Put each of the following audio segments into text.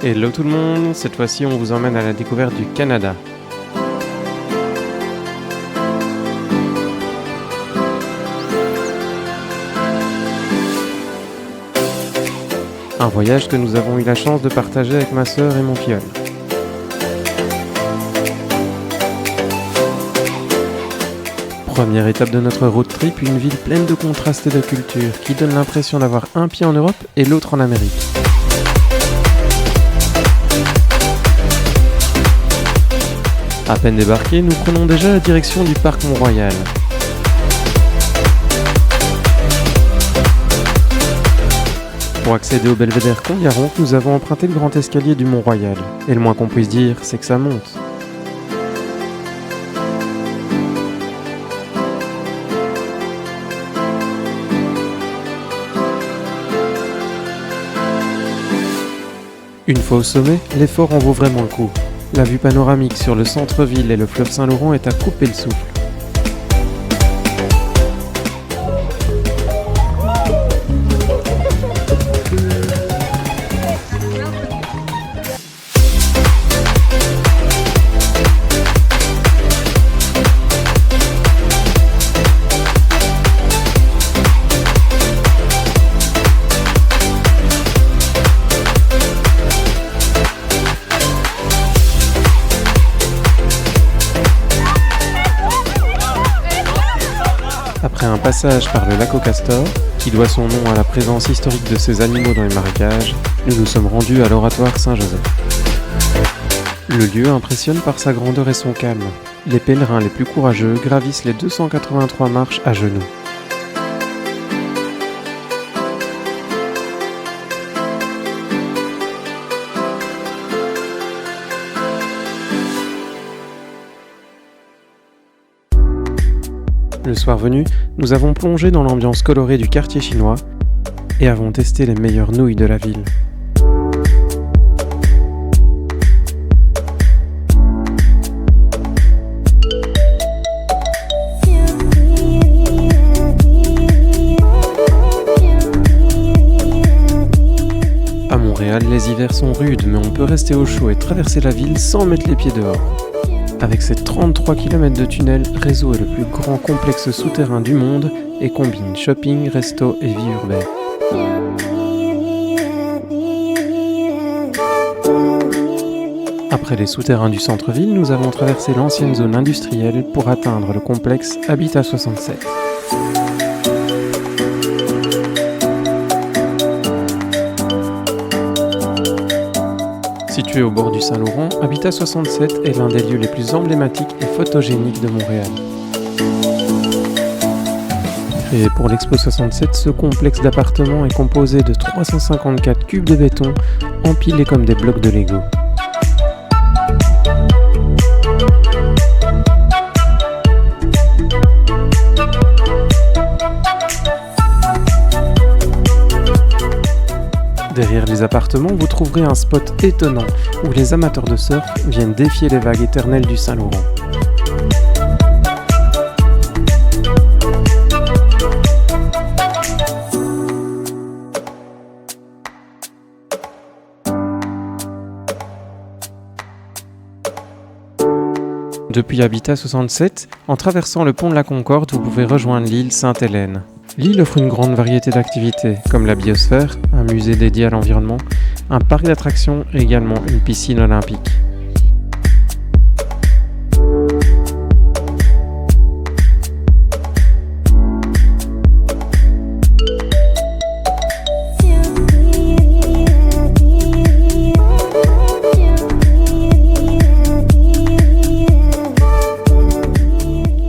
Hello tout le monde, cette fois-ci on vous emmène à la découverte du Canada. Un voyage que nous avons eu la chance de partager avec ma sœur et mon filleul. Première étape de notre road trip, une ville pleine de contrastes et de cultures qui donne l'impression d'avoir un pied en Europe et l'autre en Amérique. À peine débarqués, nous prenons déjà la direction du parc Mont-Royal. Pour accéder au belvédère Condiaronk, nous avons emprunté le grand escalier du Mont-Royal. Et le moins qu'on puisse dire, c'est que ça monte. Une fois au sommet, l'effort en vaut vraiment le coup. La vue panoramique sur le centre-ville et le fleuve Saint-Laurent est à couper le souffle. Après un passage par le lac aux castors, qui doit son nom à la présence historique de ces animaux dans les marécages, nous nous sommes rendus à l'oratoire Saint-Joseph. Le lieu impressionne par sa grandeur et son calme. Les pèlerins les plus courageux gravissent les 283 marches à genoux. Le soir venu, nous avons plongé dans l'ambiance colorée du quartier chinois et avons testé les meilleures nouilles de la ville. À Montréal, les hivers sont rudes, mais on peut rester au chaud et traverser la ville sans mettre les pieds dehors. Avec ses 33 km de tunnels, Réseau est le plus grand complexe souterrain du monde et combine shopping, resto et vie urbaine. Après les souterrains du centre-ville, nous avons traversé l'ancienne zone industrielle pour atteindre le complexe Habitat 67. Situé au bord du Saint-Laurent, Habitat 67 est l'un des lieux les plus emblématiques et photogéniques de Montréal. Créé pour l'Expo 67, ce complexe d'appartements est composé de 354 cubes de béton empilés comme des blocs de Lego. Derrière les appartements, vous trouverez un spot étonnant où les amateurs de surf viennent défier les vagues éternelles du Saint-Laurent. Depuis Habitat 67, en traversant le pont de la Concorde, vous pouvez rejoindre l'île Sainte-Hélène. L'île offre une grande variété d'activités, comme la biosphère, un musée dédié à l'environnement, un parc d'attractions et également une piscine olympique.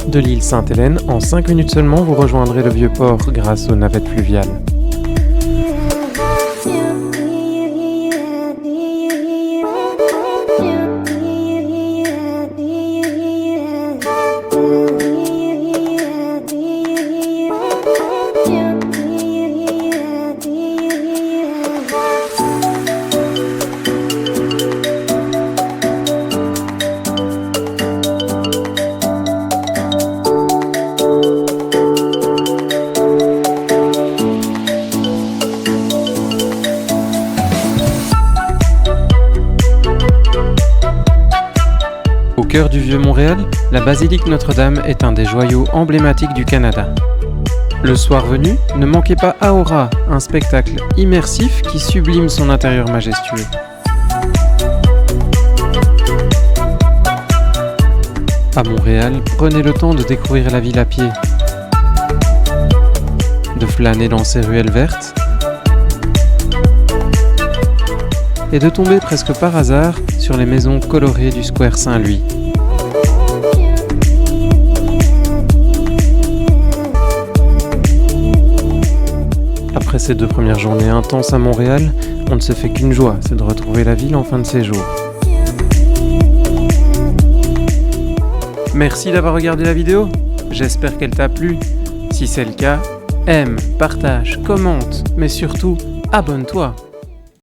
De l'île Sainte-Hélène, en 5 minutes seulement, vous rejoindrez le Vieux-Port grâce aux navettes fluviales. Au cœur du vieux Montréal, la basilique Notre-Dame est un des joyaux emblématiques du Canada. Le soir venu, ne manquez pas Aora, un spectacle immersif qui sublime son intérieur majestueux. À Montréal, prenez le temps de découvrir la ville à pied, de flâner dans ses ruelles vertes et de tomber presque par hasard sur les maisons colorées du Square Saint-Louis. Après ces 2 premières journées intenses à Montréal, on ne se fait qu'une joie, c'est de retrouver la ville en fin de séjour. Merci d'avoir regardé la vidéo, j'espère qu'elle t'a plu. Si c'est le cas, aime, partage, commente, mais surtout, abonne-toi.